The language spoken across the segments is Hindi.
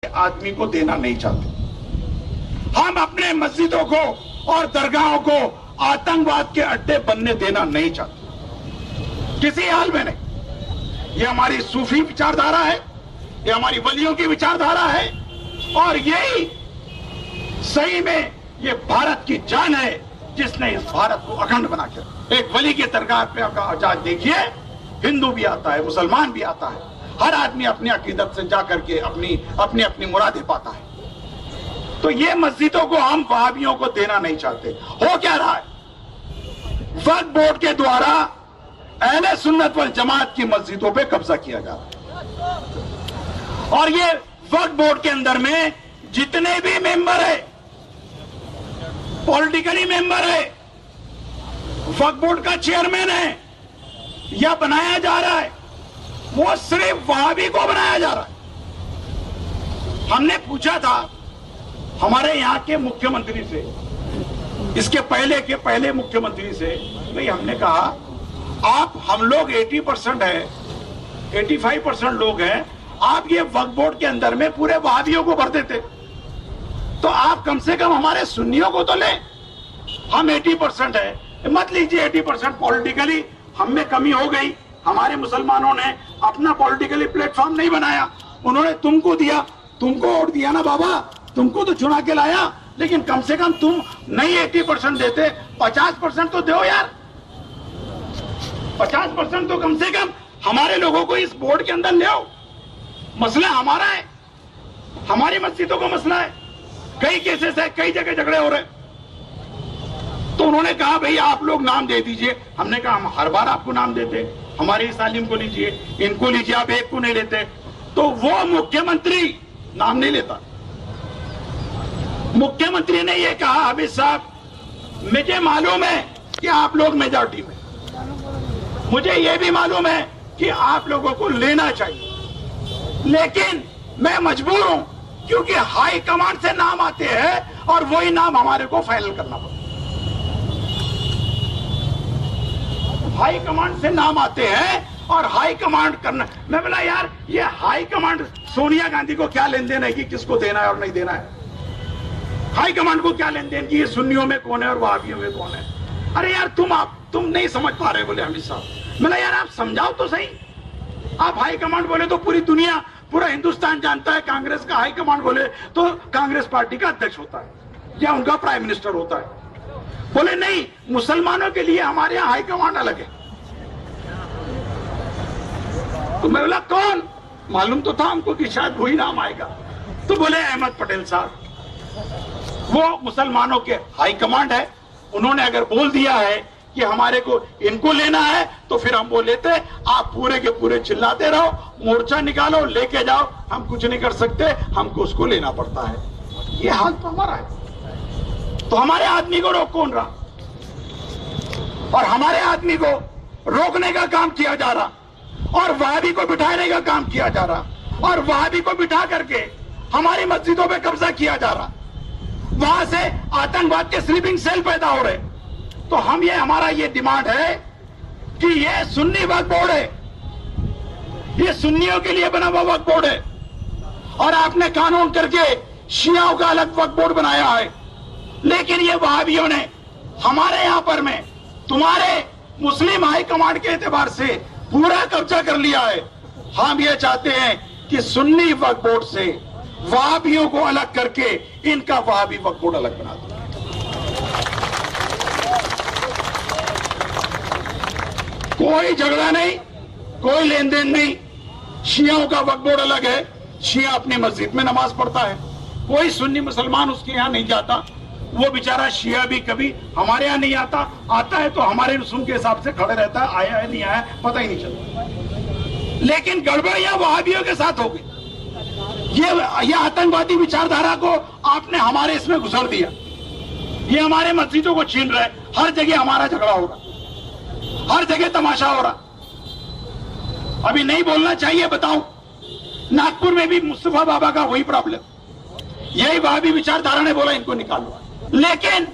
आदमी को देना नहीं चाहते। हम अपने मस्जिदों को और दरगाहों को आतंकवाद के अड्डे बनने देना नहीं चाहते, किसी हाल में नहीं। ये हमारी सूफी विचारधारा है, ये हमारी वलियों की विचारधारा है, और यही सही में ये भारत की जान है जिसने इस भारत को अखंड बना के। एक वली के दरगाह पे आज देखिए, हिंदू भी आता है, मुसलमान भी आता है, हर आदमी अपनी अकीदत से जाकर के अपनी मुरादें पाता है। तो ये मस्जिदों को हम वहाबियों को देना नहीं चाहते। हो क्या रहा है, वक्फ बोर्ड के द्वारा अहले सुन्नत वल जमात की मस्जिदों पे कब्जा किया जा रहा है, और ये वक्फ बोर्ड के अंदर में जितने भी मेंबर है, पॉलिटिकली मेंबर है, वक्फ बोर्ड का चेयरमैन है या बनाया जा रहा है, वो सिर्फ वहाबी को बनाया जा रहा है। हमने पूछा था हमारे यहाँ के मुख्यमंत्री से, इसके पहले मुख्यमंत्री से, भाई हमने कहा आप हम लोग 80% है, 85% लोग हैं, आप ये वक्फ बोर्ड के अंदर में पूरे वहाबियों को भर देते तो आप कम से कम हमारे सुन्नियों को तो लें। हम 80% है, मत लीजिए 80%, पॉलिटिकली हम में कमी हो गई, हमारे मुसलमानों ने अपना पॉलिटिकली प्लेटफॉर्म नहीं बनाया, उन्होंने तुमको दिया, तुमको वोट दिया ना बाबा, तुमको तो चुना के लाया, लेकिन कम से कम तुम नहीं 80% देते, 50% तो दो यार, 50% तो कम से कम हमारे लोगों को इस बोर्ड के अंदर ले आओ। मसला हमारा है, हमारी मस्जिदों का मसला है, कई केसेस है, कई जगह झगड़े हो रहे। तो उन्होंने कहा भाई आप लोग नाम दे दीजिए। हमने कहा हम हर बार आपको नाम देते, हमारे सालिम को लीजिए, इनको लीजिए, आप एक को नहीं लेते। तो वो मुख्यमंत्री नाम नहीं लेता। मुख्यमंत्री ने ये कहा हाफिज साहब मुझे मालूम है कि आप लोग मेजॉरिटी में, मुझे ये भी मालूम है कि आप लोगों को लेना चाहिए, लेकिन मैं मजबूर हूं क्योंकि हाई कमांड से नाम आते हैं और वही नाम हमारे को फाइनल करना पड़ता है। हाई कमांड से नाम आते हैं और हाई कमांड करना, मैं बोला यार ये हाई कमांड सोनिया गांधी को क्या लेन देन है कि किसको देना है और नहीं देना है? हाई कमांड को क्या लेन देन कि ये सुन्नियों में कौन है और वहाबियों में कौन है? अरे यार तुम नहीं समझ पा रहे, बोले हामिद साहब। बोला यार आप समझाओ तो सही, आप हाई कमांड बोले तो पूरी दुनिया, पूरा हिंदुस्तान जानता है। कांग्रेस का हाई कमांड बोले तो कांग्रेस पार्टी का अध्यक्ष होता है या उनका प्राइम मिनिस्टर होता है। बोले नहीं, मुसलमानों के लिए हमारे यहाँ हाई कमांड अलग है। तो मैं बोला कौन? मालूम तो था हमको कि शायद वही नाम आएगा। तो बोले अहमद पटेल साहब, वो मुसलमानों के हाई कमांड है, उन्होंने अगर बोल दिया है कि हमारे को इनको लेना है तो फिर हम वो लेते। आप पूरे के पूरे चिल्लाते रहो, मोर्चा निकालो, लेके जाओ, हम कुछ नहीं कर सकते, हमको उसको लेना पड़ता है। ये हाल तो हमारा है। तो हमारे आदमी को रोक कौन रहा? और हमारे आदमी को रोकने का काम किया जा रहा, और वहाबी को बिठाने का काम किया जा रहा, और वहाबी को बिठा करके हमारी मस्जिदों पे कब्जा किया जा रहा, वहां से आतंकवाद के स्लीपिंग सेल पैदा हो रहे। तो हम ये, हमारा ये डिमांड है कि ये सुन्नी वक्फ बोर्ड है, ये सुन्नियों के लिए बना हुआ वक्फ बोर्ड है, और आपने कानून करके शियाओं का अलग वक्फ बोर्ड बनाया है। लेकिन ये वहाबियों ने हमारे यहां पर में तुम्हारे मुस्लिम हाई कमांड के एतबार से पूरा कब्जा कर लिया है। हम ये चाहते हैं कि सुन्नी वक्फ बोर्ड से वहाबियों को अलग करके इनका वहाबी वक्फ बोर्ड अलग बना दो। कोई झगड़ा नहीं, कोई लेन देन नहीं। शियाओं का वक्फ बोर्ड अलग है, शिया अपनी मस्जिद में नमाज पढ़ता है, कोई सुन्नी मुसलमान उसके यहां नहीं जाता। वो बेचारा शिया भी कभी हमारे यहाँ नहीं आता, आता है तो हमारे रसूम के हिसाब से खड़े रहता है, आया है नहीं आया पता ही नहीं चलता। लेकिन गड़बड़ या वहाबियों के साथ हो गई। ये आतंकवादी विचारधारा को आपने हमारे इसमें घुसर दिया, ये हमारे मस्जिदों को छीन रहा है। हर जगह हमारा झगड़ा हो रहा, हर जगह तमाशा हो रहा। अभी नहीं बोलना चाहिए, बताऊं, नागपुर में भी मुस्तफा बाबा का वही प्रॉब्लम, यही वहाबी विचारधारा ने बोला इनको निकालो। लेकिन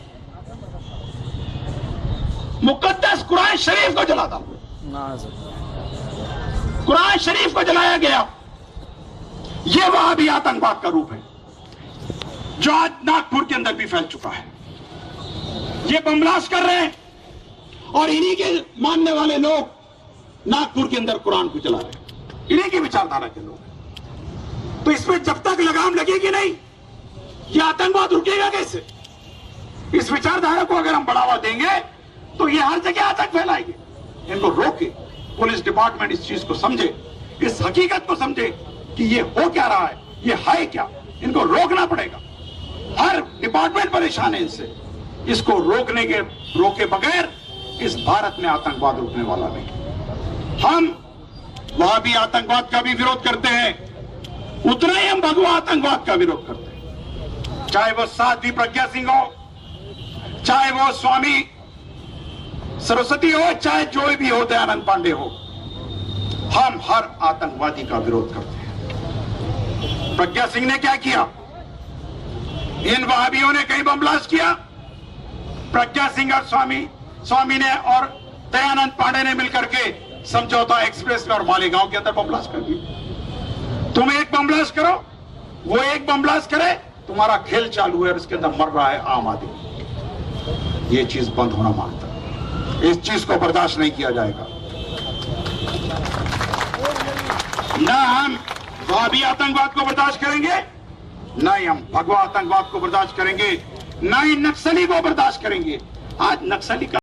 मुकद्दस कुरान शरीफ को जला था, कुरान शरीफ को जलाया गया। यह वहां भी आतंकवाद का रूप है जो आज नागपुर के अंदर भी फैल चुका है। ये बमब्लास्ट कर रहे हैं और इन्हीं के मानने वाले लोग नागपुर के अंदर कुरान को चला रहे हैं, इन्हीं की विचारधारा के लोग। तो इसमें जब तक लगाम लगेगी नहीं, यह आतंकवाद रुकेगा कैसे? इस विचारधारा को अगर हम बढ़ावा देंगे तो ये हर जगह आतंक फैलाएंगे। इनको रोके, पुलिस डिपार्टमेंट इस चीज को समझे, इस हकीकत को समझे कि ये हो क्या रहा है, ये है क्या, इनको रोकना पड़ेगा। हर डिपार्टमेंट परेशान है इनसे। इसको रोके बगैर इस भारत में आतंकवाद रुकने वाला नहीं। हम वहां भी आतंकवाद का भी विरोध करते हैं, उतना ही हम भगवा आतंकवाद का विरोध करते हैं। चाहे वो साध्वी प्रज्ञा सिंह हो, चाहे वो स्वामी सरस्वती हो, चाहे जो भी हो, दयानंद पांडे हो, हम हर आतंकवादी का विरोध करते हैं। प्रज्ञा सिंह ने क्या किया? इन वहाबियों ने कहीं बम ब्लास्ट किया? प्रज्ञा सिंह और स्वामी ने और दयानंद पांडे ने मिलकर के समझौता एक्सप्रेस में और मालेगांव के अंदर बम ब्लास्ट कर दिया। तुम एक बम ब्लास्ट करो, वो एक बम ब्लास्ट करे, तुम्हारा खेल चालू है और इसके अंदर मर रहा है आम आदमी। ये चीज बंद होना मांगता है, इस चीज को बर्दाश्त नहीं किया जाएगा। ना हम वहाबी आतंकवाद को बर्दाश्त करेंगे, ना ही हम भगवा आतंकवाद को बर्दाश्त करेंगे, ना ही नक्सली को बर्दाश्त करेंगे। आज नक्सली का